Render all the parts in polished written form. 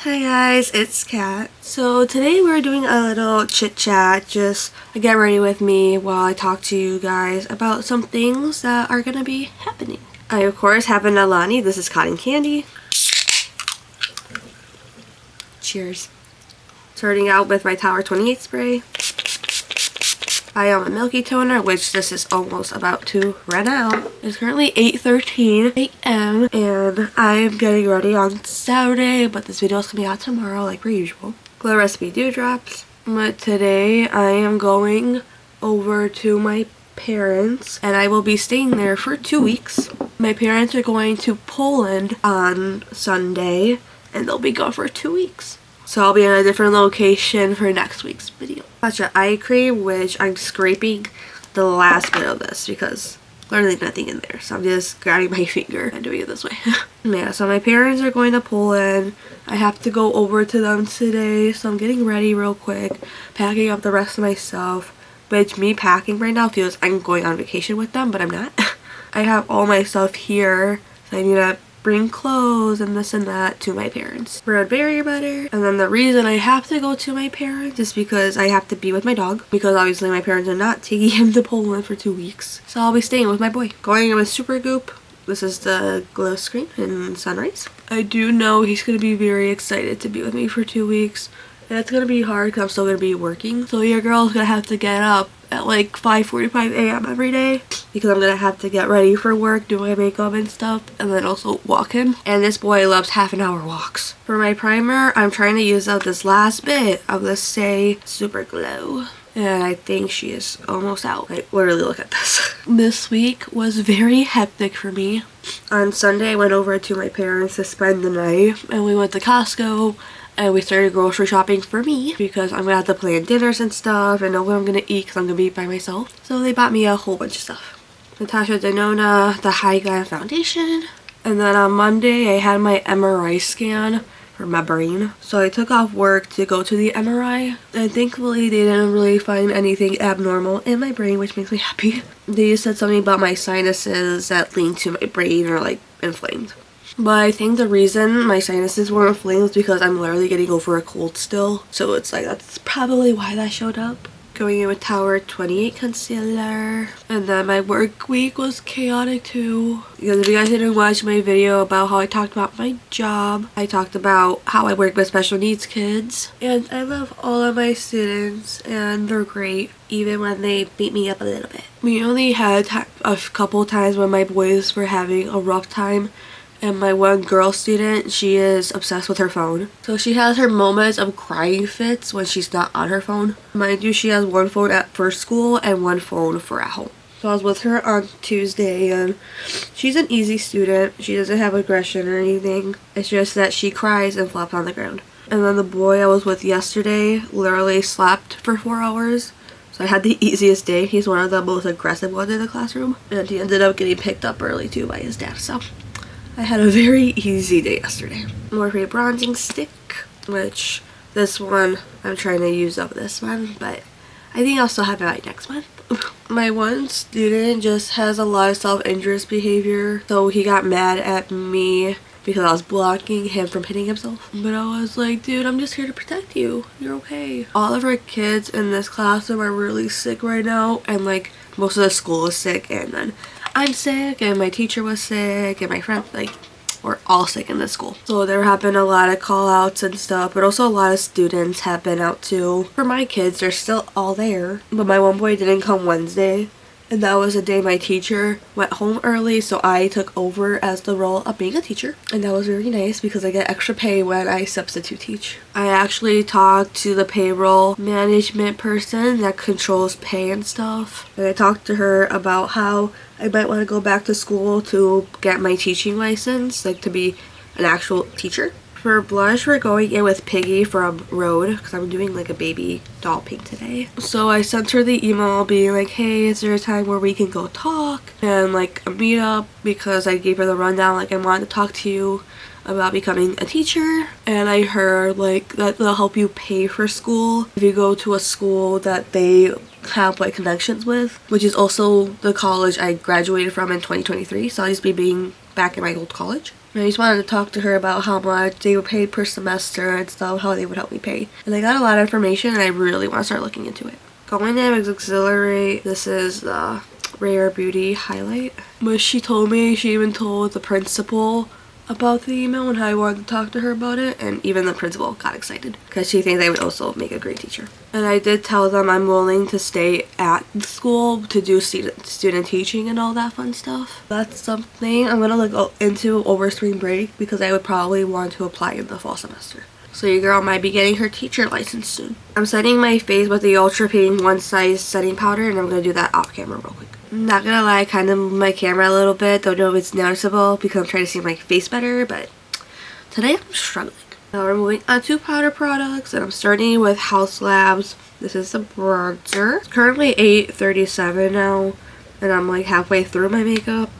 Hi guys, it's Kat. So today we're doing a little chit chat just to get ready with me while I talk to you guys about some things that are gonna be happening. I of course have an Alani. This is cotton candy. Cheers. Starting out with my Tower 28 spray. I am a milky toner, which this is almost about to run out. It's currently 8:13 a.m. and I'm getting ready on Saturday, but this video is gonna be out tomorrow like per usual. Glow Recipe Dewdrops. But today I am going over to my parents and I will be staying there for 2 weeks. My parents are going to Poland on Sunday and they'll be gone for 2 weeks. So I'll be in a different location for next week's video. Gotcha eye cream, which I'm scraping the last bit of this because literally nothing in there. So I'm just grabbing my finger and doing it this way. Yeah, so my parents are going to Poland. I have to go over to them today. So I'm getting ready real quick, packing up the rest of my stuff. Which me packing right now feels I'm going on vacation with them, but I'm not. I have all my stuff here. So I need to bring clothes and this and that to my parents. Brown berry butter. And then the reason I have to go to my parents is because I have to be with my dog. Because obviously my parents are not taking him to Poland for 2 weeks. So I'll be staying with my boy. Going in with Super Goop. This is the glow screen in Sunrise. I do know he's going to be very excited to be with me for 2 weeks. And it's going to be hard because I'm still going to be working. So your girl's going to have to get up at like 5:45 a.m. every day because I'm gonna have to get ready for work, do my makeup and stuff, and then also walk him. And this boy loves half-an-hour walks. For my primer, I'm trying to use up this last bit of the Stay Super Glow. And I think she is almost out. Like, literally look at this. This week was very hectic for me. On Sunday, I went over to my parents to spend the night, and we went to Costco. And we started grocery shopping for me because I'm gonna have to plan dinners and stuff and know what I'm gonna eat because I'm gonna be by myself. So they bought me a whole bunch of stuff. Natasha Denona, the High Glam Foundation. And then on Monday I had my MRI scan for my brain. So I took off work to go to the MRI. And thankfully they didn't really find anything abnormal in my brain, which makes me happy. They just said something about my sinuses that linked to my brain or like inflamed. But I think the reason my sinuses were inflamed was because I'm literally getting over a cold still. So it's like that's probably why that showed up. Going in with Tower 28 concealer. And then my work week was chaotic too. Because if you guys didn't watch my video about how I talked about my job, I talked about how I work with special needs kids. And I love all of my students and they're great even when they beat me up a little bit. We only had a couple times when my boys were having a rough time. And my one girl student, she is obsessed with her phone. So she has her moments of crying fits when she's not on her phone. Mind you, she has one phone for school and one phone for at home. So I was with her on Tuesday and she's an easy student. She doesn't have aggression or anything. It's just that she cries and flops on the ground. And then the boy I was with yesterday literally slept for 4 hours. So I had the easiest day. He's one of the most aggressive ones in the classroom. And he ended up getting picked up early too by his dad. So I had a very easy day yesterday. Morphe bronzing stick, which this one, I'm trying to use up this one, but I think I'll still have it by next month. My one student just has a lot of self-injurious behavior, so he got mad at me because I was blocking him from hitting himself. But I was like, dude, I'm just here to protect you. You're okay. All of our kids in this classroom are really sick right now, and like most of the school is sick, and then I'm sick and my teacher was sick and my friend, like, we're all sick in this school. So there have been a lot of call outs and stuff, but also a lot of students have been out too. For my kids, they're still all there, but my one boy didn't come Wednesday. And that was the day my teacher went home early, so I took over as the role of being a teacher. And that was really nice because I get extra pay when I substitute teach. I actually talked to the payroll management person that controls pay and stuff. And I talked to her about how I might want to go back to school to get my teaching license, like to be an actual teacher. For blush, we're going in with Piggy from Rhode because I'm doing like a baby doll pink today. So I sent her the email being like, hey, is there a time where we can go talk and like a meetup, because I gave her the rundown like I wanted to talk to you about becoming a teacher. And I heard like that they'll help you pay for school if you go to a school that they have like connections with, which is also the college I graduated from in 2023. So I'll just be being back in my old college. I just wanted to talk to her about how much they would pay per semester and stuff, how they would help me pay. And I got a lot of information and I really want to start looking into it. Going to Auxiliary, this is the Rare Beauty highlight. But she told me, she even told the principal about the email and how I wanted to talk to her about it, and even the principal got excited because she thinks I would also make a great teacher. And I did tell them I'm willing to stay at the school to do student teaching and all that fun stuff. That's something I'm gonna look into over spring break because I would probably want to apply in the fall semester. So your girl might be getting her teacher license soon. I'm setting my face with the Ultra Pink One Size setting powder, and I'm gonna do that off camera real quick. I'm not gonna lie, I kind of moved my camera a little bit. Don't know if it's noticeable because I'm trying to see my face better, but today I'm struggling. Now we're moving on to powder products, and I'm starting with House Labs. This is the bronzer. It's currently 8:37 now, and I'm like halfway through my makeup.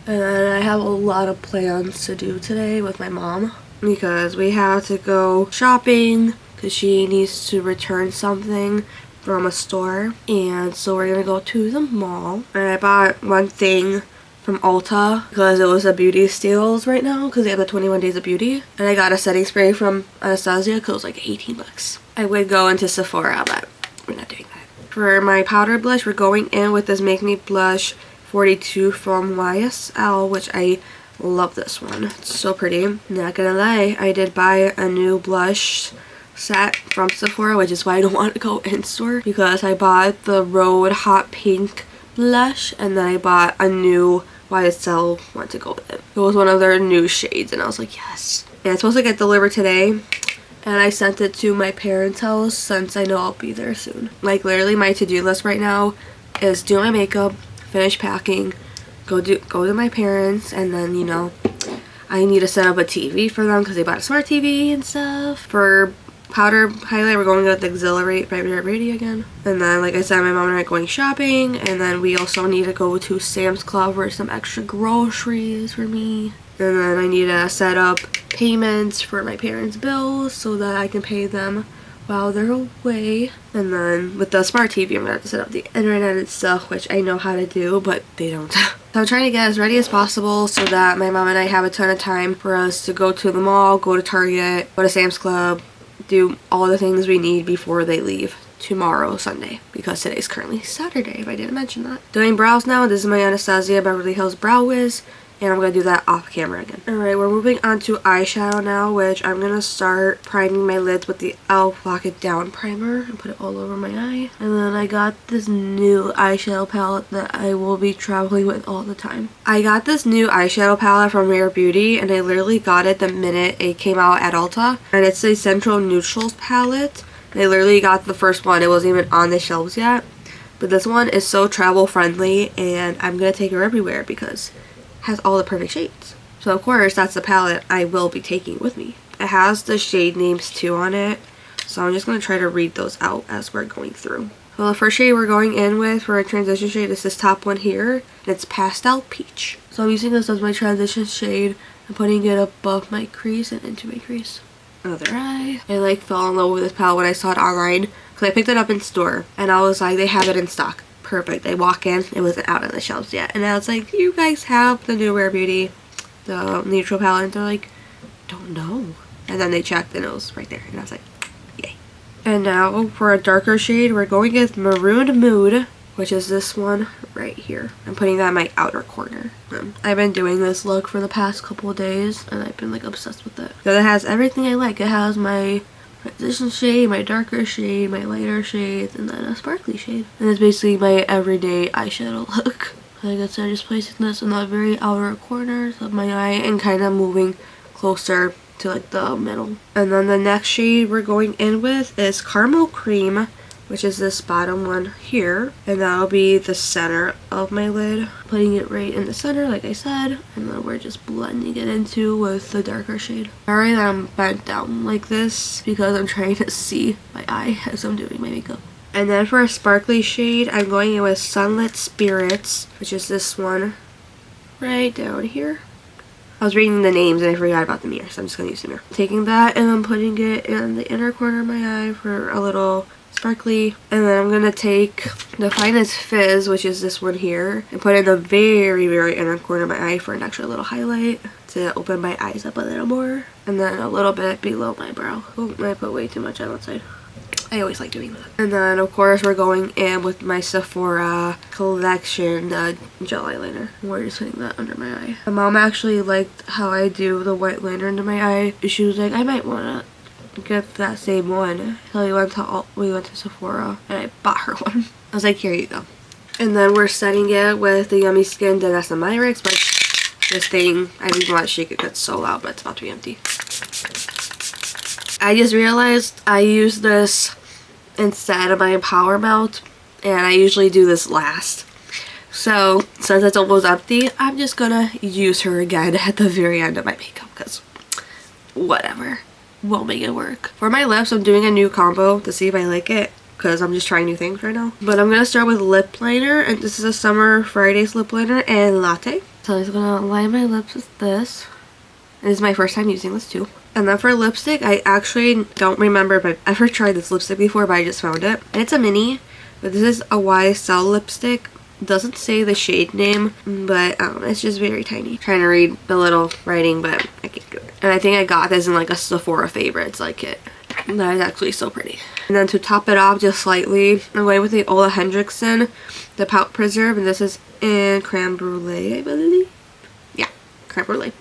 And I have a lot of plans to do today with my mom because we have to go shopping because she needs to return something from a store, and so we're gonna go to the mall. And I bought one thing from Ulta because it was a beauty steals right now because they have the 21 days of beauty, and I got a setting spray from Anastasia because it was like 18 bucks. I would go into Sephora, but we're not doing that. For my powder blush, we're going in with this Make Me Blush 42 from YSL, which I love this one. It's so pretty. Not gonna lie, I did buy a new blush set from Sephora, which is why I don't want to go in store, because I bought the Road Hot Pink blush and then I bought a new YSL one to go with it. It was one of their new shades and I was like, yes. And it's supposed to get delivered today, and I sent it to my parents' house since I know I'll be there soon. Like literally my to-do list right now is do my makeup, finish packing, go to my parents, and then, you know, I need to set up a TV for them because they bought a smart TV and stuff. For powder highlight, we're going with the Auxiliary by Rare Beauty again. And then, like I said, my mom and I are going shopping, and then we also need to go to Sam's Club for some extra groceries for me. And then I need to set up payments for my parents' bills so that I can pay them while they're away. And then with the smart TV, I'm gonna have to set up the internet and stuff, which I know how to do, but they don't. So I'm trying to get as ready as possible so that my mom and I have a ton of time for us to go to the mall, go to Target, go to Sam's Club, do all the things we need before they leave tomorrow, Sunday, because today's currently Saturday, if I didn't mention that. Doing brows now. This is my Anastasia Beverly Hills Brow Wiz, and I'm going to do that off camera again. Alright, we're moving on to eyeshadow now, which I'm going to start priming my lids with the e.l.f. Lock It Down primer and put it all over my eye. And then I got this new eyeshadow palette that I will be traveling with all the time. I got this new eyeshadow palette from Rare Beauty, and I literally got it the minute it came out at Ulta. And it's a Central Neutrals palette. And I literally got the first one. It wasn't even on the shelves yet. But this one is so travel friendly, and I'm going to take her everywhere because has all the perfect shades. So of course that's the palette I will be taking with me. It has the shade names too on it, so I'm just going to try to read those out as we're going through. Well, the first shade we're going in with for a transition shade is this top one here, and it's Pastel Peach. So I'm using this as my transition shade and putting it above my crease and into my crease. Other eye. I like fell in love with this palette when I saw it online because I picked it up in store and I was like, they have it in stock. Perfect. I walk in, it wasn't out on the shelves yet, and I was like, you guys have the new Rare Beauty, the neutral palette? And they're like, don't know. And then they checked and it was right there, and I was like, yay. And now for a darker shade, we're going with Marooned Mood, which is this one right here. I'm putting that in my outer corner. I've been doing this look for the past couple of days and I've been like obsessed with it because it has everything I like. It has my transition shade, my darker shade, my lighter shades, and then a sparkly shade. And it's basically my everyday eyeshadow look. Like I said, just placing this in the very outer corners of my eye and kind of moving closer to like the middle. And then the next shade we're going in with is Caramel Cream, which is this bottom one here, and that'll be the center of my lid. Putting it right in the center like I said, and then we're just blending it into with the darker shade. Sorry that I'm bent down like this because I'm trying to see my eye as I'm doing my makeup. And then for a sparkly shade, I'm going in with Sunlit Spirits, which is this one right down here. I was reading the names and I forgot about the mirror, so I'm just going to use the mirror. Taking that and then putting it in the inner corner of my eye for a little sparkly. And then I'm going to take the Finest Fizz, which is this one here, and put it in the very, very inner corner of my eye for an extra little highlight to open my eyes up a little more. And then a little bit below my brow. Oh, I put way too much on that side. I always like doing that. And then, of course, we're going in with my Sephora collection gel eyeliner. We're just putting that under my eye. My mom actually liked how I do the white liner under my eye. She was like, I might want to get that same one. So we went to Sephora and I bought her one. I was like, here you go. And then we're setting it with the Yummy Skin Denesthemyrix, but this thing, I didn't want to shake it because it's so loud, but it's about to be empty. I just realized I use this instead of my Power Melt, and I usually do this last. So since it's almost empty, I'm just gonna use her again at the very end of my makeup because whatever, we'll make it work. For my lips, I'm doing a new combo to see if I like it because I'm just trying new things right now. But I'm gonna start with lip liner, and this is a Summer Fridays lip liner and Latte. So I'm just gonna line my lips with this. And this is my first time using this too. And then for lipstick, I actually don't remember if I've ever tried this lipstick before, but I just found it. And it's a mini, but this is a YSL lipstick. It doesn't say the shade name, but it's just very tiny. I'm trying to read the little writing, but I can't do it. And I think I got this in like a Sephora Favorites like it. That is actually so pretty. And then to top it off just slightly, I'm going with the Ola Hendrickson, the Pout Preserve, and this is in Creme Brulee, I believe. Yeah, Creme Brulee.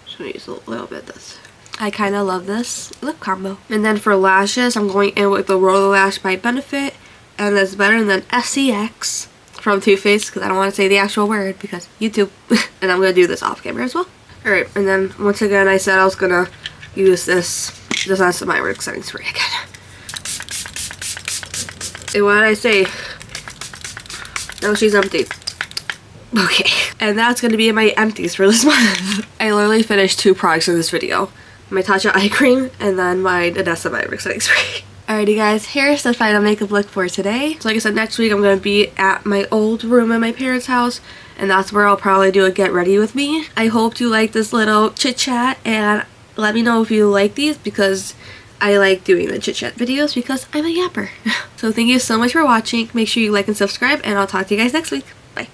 Just gonna use a little bit of this. I kind of love this lip combo. And then for lashes, I'm going in with the Roller Lash by Benefit, and that's better than SCX from Too Faced because I don't want to say the actual word because YouTube. And I'm going to do this off camera as well. Alright, and then once again, I said I was going to use this Denesthemyrix setting spray again. And what did I say? No, she's empty. Okay, and that's going to be my empties for this month. I literally finished 2 products in this video. My Tatcha eye cream and then my Denesthemyrix setting spray. Alrighty guys, here's the final makeup look for today. So like I said, next week I'm going to be at my old room in my parents' house, and that's where I'll probably do a get ready with me. I hope you like this little chit chat, and let me know if you like these because I like doing the chit chat videos because I'm a yapper. So thank you so much for watching. Make sure you like and subscribe, and I'll talk to you guys next week. Bye.